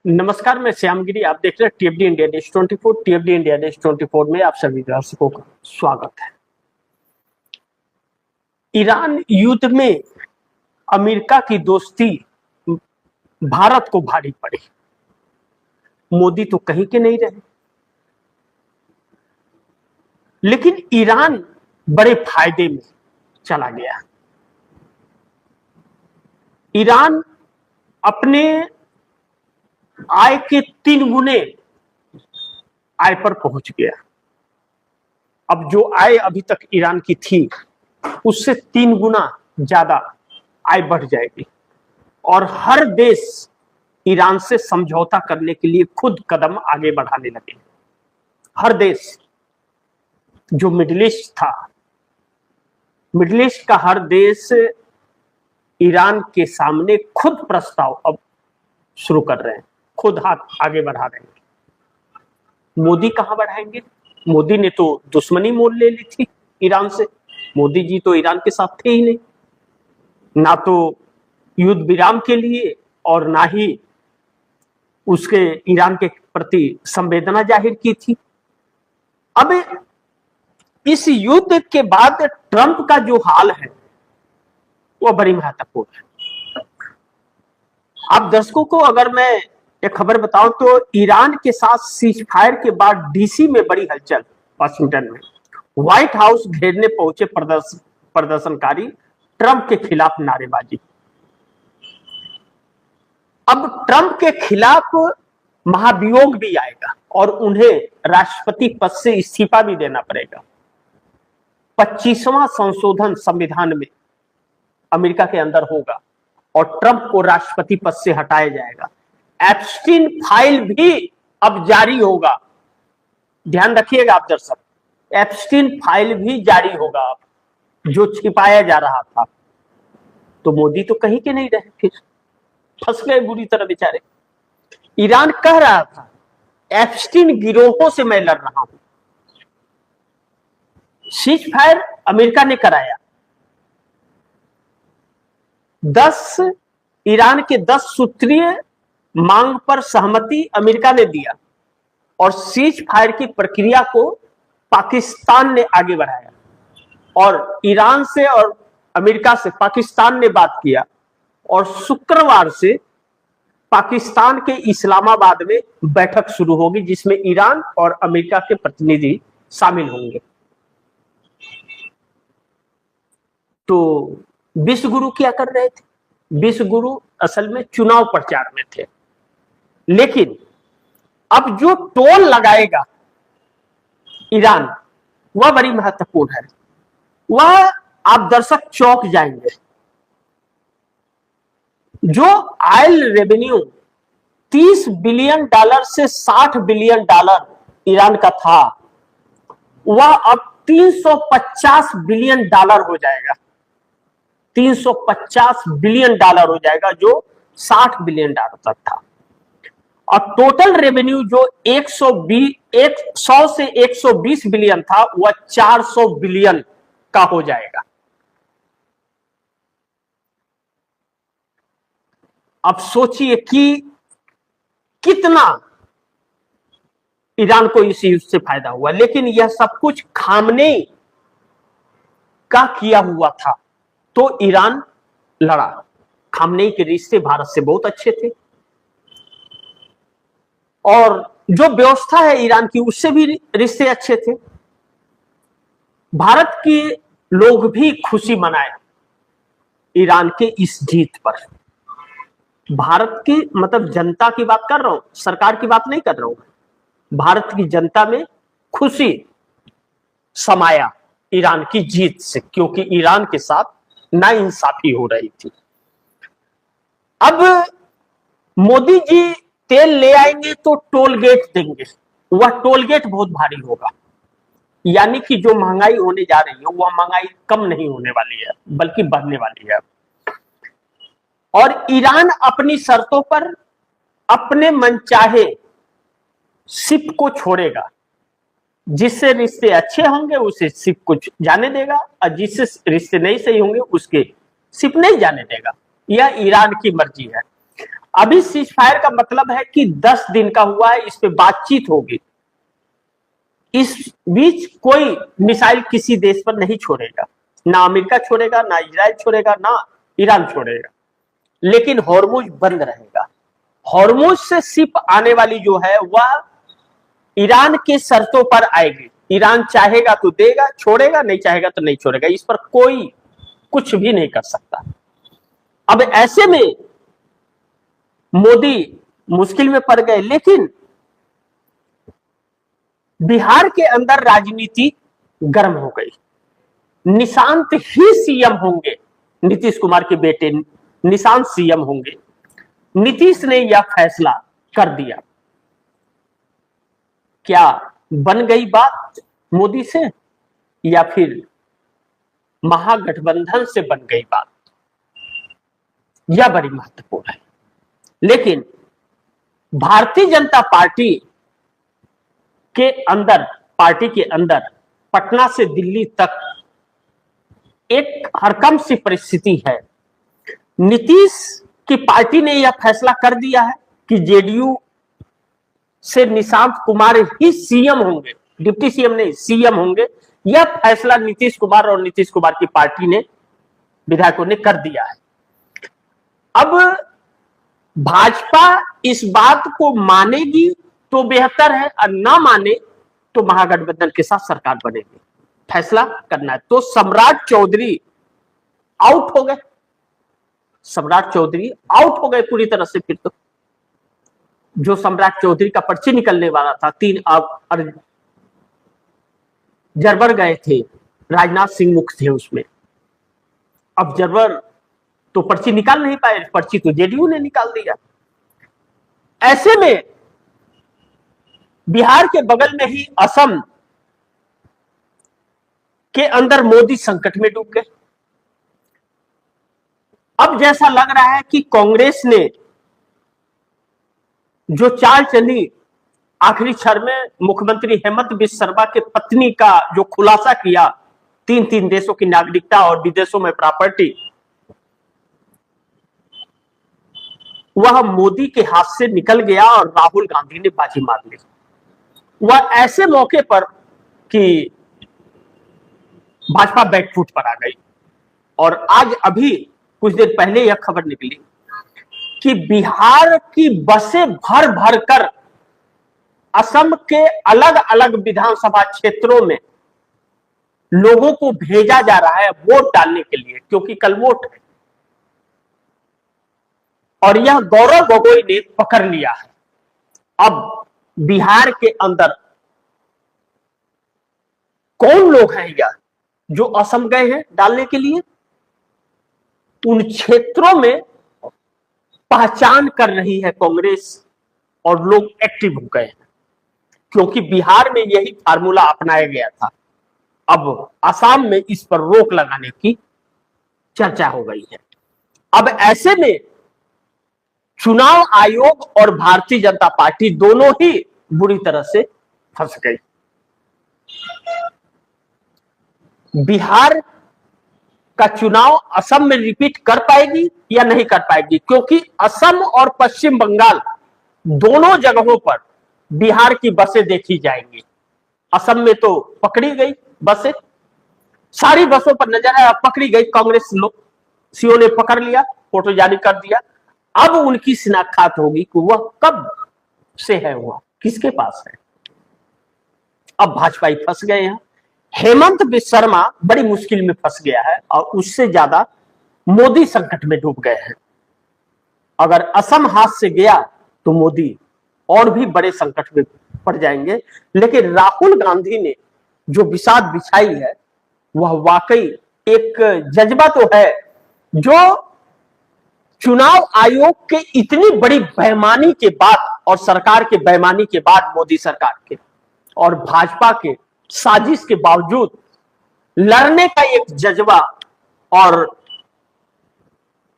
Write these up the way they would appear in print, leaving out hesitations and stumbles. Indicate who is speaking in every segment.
Speaker 1: नमस्कार, मैं श्यामगिरी। आप देख रहे हैं टीएफडी इंडिया न्यूज 24। टीएफडी इंडिया न्यूज 24 में आप सभी दर्शकों का स्वागत है। ईरान युद्ध में अमेरिका की दोस्ती भारत को भारी पड़ी। मोदी तो कहीं के नहीं रहे, लेकिन ईरान बड़े फायदे में चला गया। ईरान अपने आय के 3 गुने आय पर पहुंच गया। अब जो आय अभी तक ईरान की थी उससे 3 गुना ज्यादा आय बढ़ जाएगी और हर देश ईरान से समझौता करने के लिए खुद कदम आगे बढ़ाने लगे। हर देश, जो मिडिल ईस्ट था, मिडिल ईस्ट का हर देश ईरान के सामने खुद प्रस्ताव अब शुरू कर रहे हैं, खुद हाथ आगे बढ़ा रहे हैं। मोदी कहां बढ़ाएंगे? मोदी ने तो दुश्मनी मोल ले ली थी ईरान से। मोदी जी तो ईरान के साथ थे ही नहीं, ना तो युद्ध विराम के लिए और ना ही उसके ईरान के प्रति संवेदना जाहिर की थी। अब इस युद्ध के बाद ट्रंप का जो हाल है वह बड़ी महत्वपूर्ण है। आप दर्शकों को अगर मैं एक खबर बताऊं तो ईरान के साथ सीज फायर के बाद डीसी में बड़ी हलचल। वाशिंगटन में व्हाइट हाउस घेरने पहुंचे प्रदर्शनकारी, ट्रंप के खिलाफ नारेबाजी। अब ट्रंप के खिलाफ महाभियोग भी आएगा और उन्हें राष्ट्रपति पद से इस्तीफा भी देना पड़ेगा। 25वां संशोधन संविधान में अमेरिका के अंदर होगा और ट्रंप को राष्ट्रपति पद से हटाया जाएगा। एप्स्टीन फाइल भी अब जारी होगा। ध्यान रखिएगा आप दर्शक, एप्स्टीन फाइल भी जारी होगा अब, जो छिपाया जा रहा था। तो मोदी तो कहीं के नहीं रहे, फिर फंस गए बुरी तरह बेचारे। ईरान कह रहा था एप्स्टीन गिरोहों से मैं लड़ रहा हूं। सीज फायर अमेरिका ने कराया। ईरान के 10 सूत्रीय मांग पर सहमति अमेरिका ने दिया और सीज फायर की प्रक्रिया को पाकिस्तान ने आगे बढ़ाया और ईरान से और अमेरिका से पाकिस्तान ने बात किया और शुक्रवार से पाकिस्तान के इस्लामाबाद में बैठक शुरू होगी जिसमें ईरान और अमेरिका के प्रतिनिधि शामिल होंगे। तो विश्व गुरु क्या कर रहे थे? विश्व गुरु असल में चुनाव प्रचार में थे, लेकिन अब जो टोल लगाएगा ईरान वह बड़ी महत्वपूर्ण है। वह आप दर्शक चौंक जाएंगे। जो ऑयल रेवेन्यू 30 बिलियन डॉलर से 60 बिलियन डॉलर ईरान का था, वह अब 350 बिलियन डॉलर हो जाएगा। 350 बिलियन डॉलर हो जाएगा, जो 60 बिलियन डॉलर तक था। और टोटल रेवेन्यू जो 100 से 120 बिलियन था वह 400 बिलियन का हो जाएगा। अब सोचिए कि कितना ईरान को इस युद्ध से फायदा हुआ। लेकिन यह सब कुछ खामनेई का किया हुआ था, तो ईरान लड़ा। खामनेई के रिश्ते भारत से बहुत अच्छे थे और जो व्यवस्था है ईरान की उससे भी रिश्ते अच्छे थे। भारत के लोग भी खुशी मनाए ईरान के इस जीत पर। भारत की मतलब जनता की बात कर रहा हूं, सरकार की बात नहीं कर रहा हूं। भारत की जनता में खुशी समाया ईरान की जीत से, क्योंकि ईरान के साथ नाइंसाफी हो रही थी। अब मोदी जी तेल ले आएंगे तो टोल गेट देंगे। वह टोल गेट बहुत भारी होगा, यानी कि जो महंगाई होने जा रही है वह महंगाई कम नहीं होने वाली है बल्कि बढ़ने वाली है। और ईरान अपनी शर्तों पर अपने मनचाहे शिप को छोड़ेगा। जिससे रिश्ते अच्छे होंगे उसे शिप को जाने देगा और जिससे रिश्ते नहीं सही होंगे उसके शिप नहीं जाने देगा। यह ईरान की मर्जी है। अभी सीज फायर का मतलब है कि 10 दिन का हुआ है, इस पे बातचीत होगी। इस बीच कोई मिसाइल किसी देश पर नहीं छोड़ेगा, ना अमेरिका छोड़ेगा, ना इजराइल छोड़ेगा, ना ईरान छोड़ेगा, लेकिन हॉर्मुज बंद रहेगा। हॉर्मुज से शिप आने वाली जो है वह ईरान के शर्तों पर आएगी। ईरान चाहेगा तो देगा, छोड़ेगा, नहीं चाहेगा तो नहीं छोड़ेगा। इस पर कोई कुछ भी नहीं कर सकता। अब ऐसे में मोदी मुश्किल में पड़ गए, लेकिन बिहार के अंदर राजनीति गर्म हो गई। निशांत ही सीएम होंगे, नीतीश कुमार के बेटे निशांत सीएम होंगे। नीतीश ने यह फैसला कर दिया। क्या बन गई बात मोदी से, या फिर महागठबंधन से बन गई बात, यह बड़ी महत्वपूर्ण है। लेकिन भारतीय जनता पार्टी के अंदर पटना से दिल्ली तक एक हरकम सी परिस्थिति है। नीतीश की पार्टी ने यह फैसला कर दिया है कि जेडीयू से निशांत कुमार ही सीएम होंगे, डिप्टी सीएम नहीं, सीएम होंगे। यह फैसला नीतीश कुमार और नीतीश कुमार की पार्टी ने, विधायकों ने कर दिया है। अब भाजपा इस बात को मानेगी तो बेहतर है, और ना माने तो महागठबंधन के साथ सरकार बनेगी। फैसला करना है। तो सम्राट चौधरी आउट हो गए, सम्राट चौधरी आउट हो गए पूरी तरह से। फिर तो जो सम्राट चौधरी का पर्ची निकलने वाला था, 3 जरवर गए थे, राजनाथ सिंह मुख्य थे उसमें। अब जरवर तो पर्ची निकाल नहीं पाए, पर्ची तो जेडीयू ने निकाल दिया। ऐसे में बिहार के बगल में ही असम के अंदर मोदी संकट में डूब गए। अब जैसा लग रहा है कि कांग्रेस ने जो चाल चली आखिरी क्षण में, मुख्यमंत्री हेमंत बिस्वा शर्मा के पत्नी का जो खुलासा किया, 3 देशों की नागरिकता और विदेशों में प्रॉपर्टी, वह मोदी के हाथ से निकल गया और राहुल गांधी ने बाजी मार ली। वह ऐसे मौके पर कि भाजपा बैकफुट पर आ गई। और आज अभी कुछ देर पहले यह खबर निकली कि बिहार की बसें भर भर कर असम के अलग अलग विधानसभा क्षेत्रों में लोगों को भेजा जा रहा है वोट डालने के लिए, क्योंकि कल वोट है। और यह गौरव गोगोई ने पकड़ लिया है। अब बिहार के अंदर कौन लोग हैं यह जो असम गए हैं डालने के लिए, उन क्षेत्रों में पहचान कर रही है कांग्रेस और लोग एक्टिव हो गए हैं, क्योंकि बिहार में यही फार्मूला अपनाया गया था। अब असम में इस पर रोक लगाने की चर्चा हो गई है। अब ऐसे में चुनाव आयोग और भारतीय जनता पार्टी दोनों ही बुरी तरह से फंस गई। बिहार का चुनाव असम में रिपीट कर पाएगी या नहीं कर पाएगी, क्योंकि असम और पश्चिम बंगाल दोनों जगहों पर बिहार की बसें देखी जाएंगी। असम में तो पकड़ी गई बसें, सारी बसों पर नजर है, पकड़ी गई, कांग्रेस लोग सीओ ने पकड़ लिया, फोटो जारी कर दिया। अब उनकी शिनाख्त होगी कि वह कब से है, वह किसके पास है। अब भाजपाई फंस गए हैं। हेमंत बिस्वा शर्मा बड़ी मुश्किल में फंस गया है, और उससे ज्यादा मोदी संकट में डूब गए हैं। अगर असम हाथ से गया तो मोदी और भी बड़े संकट में पड़ जाएंगे। लेकिन राहुल गांधी ने जो बिसात बिछाई है, वह वाकई एक जज्बा तो है, जो चुनाव आयोग के इतनी बड़ी बेईमानी के बाद और सरकार के बेईमानी के बाद, मोदी सरकार के और भाजपा के साजिश के बावजूद लड़ने का एक जज्बा और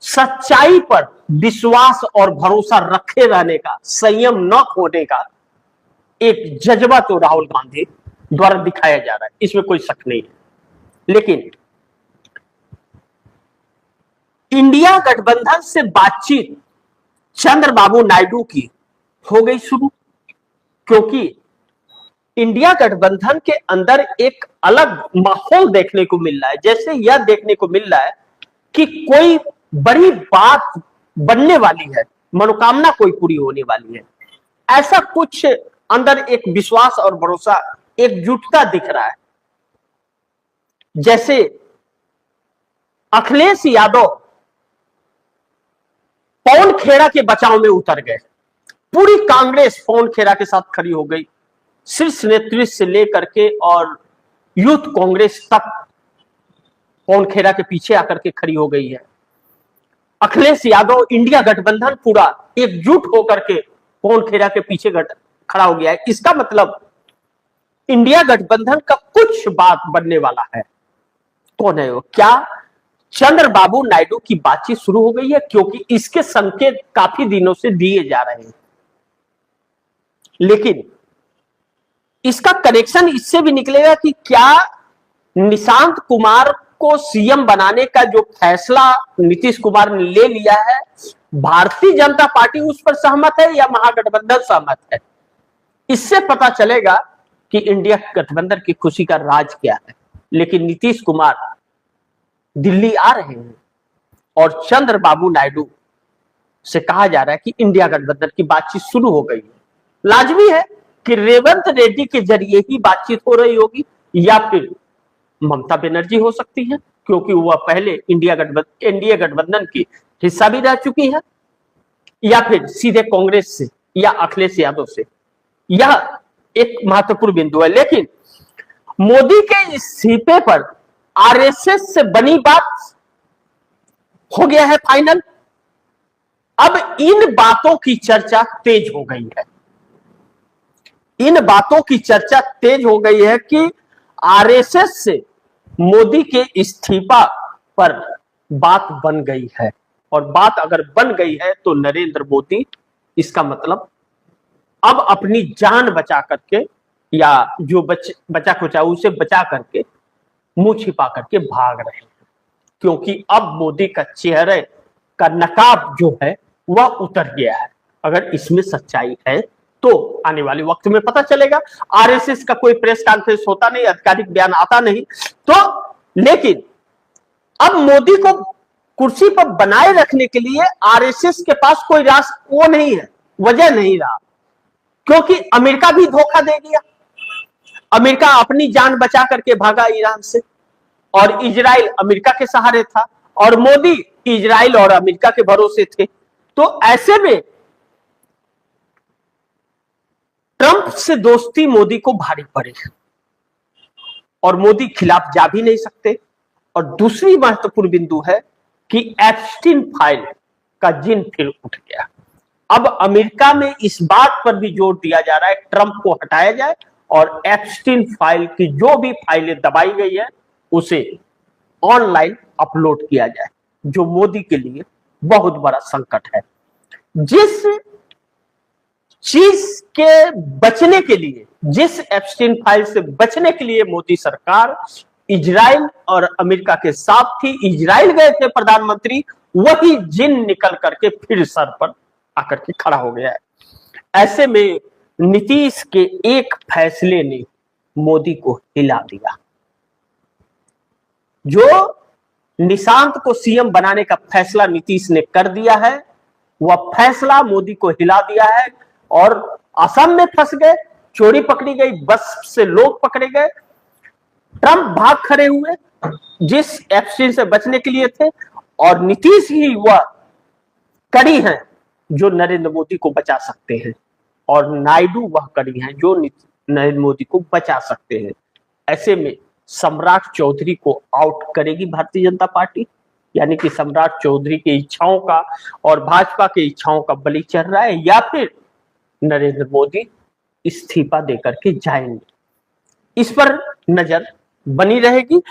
Speaker 1: सच्चाई पर विश्वास और भरोसा रखे रहने का, संयम न खोने का एक जज्बा तो राहुल गांधी द्वारा दिखाया जा रहा है, इसमें कोई शक नहीं है। लेकिन इंडिया गठबंधन से बातचीत चंद्रबाबू नायडू की हो गई शुरू, क्योंकि इंडिया गठबंधन के अंदर एक अलग माहौल देखने को मिल रहा है। जैसे यह देखने को मिल रहा है कि कोई बड़ी बात बनने वाली है, मनोकामना कोई पूरी होने वाली है, ऐसा कुछ अंदर एक विश्वास और भरोसा, एकजुटता दिख रहा है। जैसे अखिलेश यादव पवन खेड़ा के बचाव में उतर गए, पूरी कांग्रेस पवन खेड़ा के साथ खड़ी हो गई, शीर्ष नेतृत्व से लेकर के और यूथ कांग्रेस तक पवन खेड़ा के पीछे आकर के खड़ी हो गई है। अखिलेश यादव, इंडिया गठबंधन पूरा एकजुट होकर के पवन खेड़ा के पीछे खड़ा हो गया है। इसका मतलब इंडिया गठबंधन का कुछ बात बनने वाला है। कौन है वो? क्या चंद्रबाबू नायडू की बातचीत शुरू हो गई है? क्योंकि इसके संकेत काफी दिनों से दिए जा रहे हैं, लेकिन इसका कनेक्शन इससे भी निकलेगा कि क्या निशांत कुमार को सीएम बनाने का जो फैसला नीतीश कुमार ने ले लिया है, भारतीय जनता पार्टी उस पर सहमत है या महागठबंधन सहमत है? इससे पता चलेगा कि इंडिया गठबंधन की खुशी का राज क्या है। लेकिन नीतीश कुमार दिल्ली आ रहे हैं और चंद्रबाबू नायडू से कहा जा रहा है कि इंडिया गठबंधन की बातचीत शुरू हो गई है। लाजमी है कि रेवंत रेड्डी के जरिए ही बातचीत हो रही होगी, या फिर ममता बनर्जी हो सकती है, क्योंकि वह पहले एनडीए गठबंधन की हिस्सा भी रह चुकी है, या फिर सीधे कांग्रेस से या अखिलेश यादव से। यह एक महत्वपूर्ण बिंदु है। लेकिन मोदी के इस्तीफे पर आरएसएस से बनी बात हो गया है फाइनल। अब इन बातों की चर्चा तेज हो गई है, इन बातों की चर्चा तेज हो गई है कि आरएसएस से मोदी के इस्तीफा पर बात बन गई है। और बात अगर बन गई है तो नरेंद्र मोदी, इसका मतलब अब अपनी जान बचा करके, या जो बचा खुचा उसे बचा करके मुंह छिपा करके भाग रहे हैं, क्योंकि अब मोदी का चेहरे का नकाब जो है वह उतर गया है। अगर इसमें सच्चाई है तो आने वाले वक्त में पता चलेगा। आरएसएस का कोई प्रेस कॉन्फ्रेंस होता नहीं, आधिकारिक बयान आता नहीं, तो लेकिन अब मोदी को कुर्सी पर बनाए रखने के लिए आरएसएस के पास कोई वो नहीं है, वजह नहीं रहा, क्योंकि अमेरिका भी धोखा दे दिया। अमेरिका अपनी जान बचा करके भागा ईरान से, और इजराइल अमेरिका के सहारे था, और मोदी इजराइल और अमेरिका के भरोसे थे। तो ऐसे में ट्रंप से दोस्ती मोदी को भारी पड़ी, और मोदी खिलाफ जा भी नहीं सकते। और दूसरी महत्वपूर्ण बिंदु है कि एप्स्टीन फाइल का जिन फिर उठ गया। अब अमेरिका में इस बात पर भी जोर दिया जा रहा है ट्रंप को हटाया जाए, और एप्स्टीन फाइल की जो भी फाइलें दबाई गई है उसे ऑनलाइन अपलोड किया जाए, जो मोदी के लिए बहुत बड़ा संकट है। जिस चीज के बचने के लिए, जिस एप्स्टीन फाइल से बचने के लिए मोदी सरकार इजराइल और अमेरिका के साथ थी, इजराइल गए थे प्रधानमंत्री, वही जिन निकल करके फिर सर पर आकर के खड़ा हो गया है। ऐसे में नीतीश के एक फैसले ने मोदी को हिला दिया। जो निशांत को सीएम बनाने का फैसला नीतीश ने कर दिया है, वह फैसला मोदी को हिला दिया है, और असम में फंस गए, चोरी पकड़ी गई, बस से लोग पकड़े गए, ट्रंप भाग खड़े हुए जिस एप्स्टीन से बचने के लिए थे, और नीतीश ही वह कड़ी हैं जो नरेंद्र मोदी को बचा सकते हैं, और नायडू वह कड़ी हैं जो नरेंद्र मोदी को बचा सकते हैं। ऐसे में सम्राट चौधरी को आउट करेगी भारतीय जनता पार्टी, यानी कि सम्राट चौधरी की इच्छाओं का और भाजपा की इच्छाओं का बलि चढ़ रहा है, या फिर नरेंद्र मोदी इस्तीफा देकर के जाएंगे। इस पर नजर बनी रहेगी।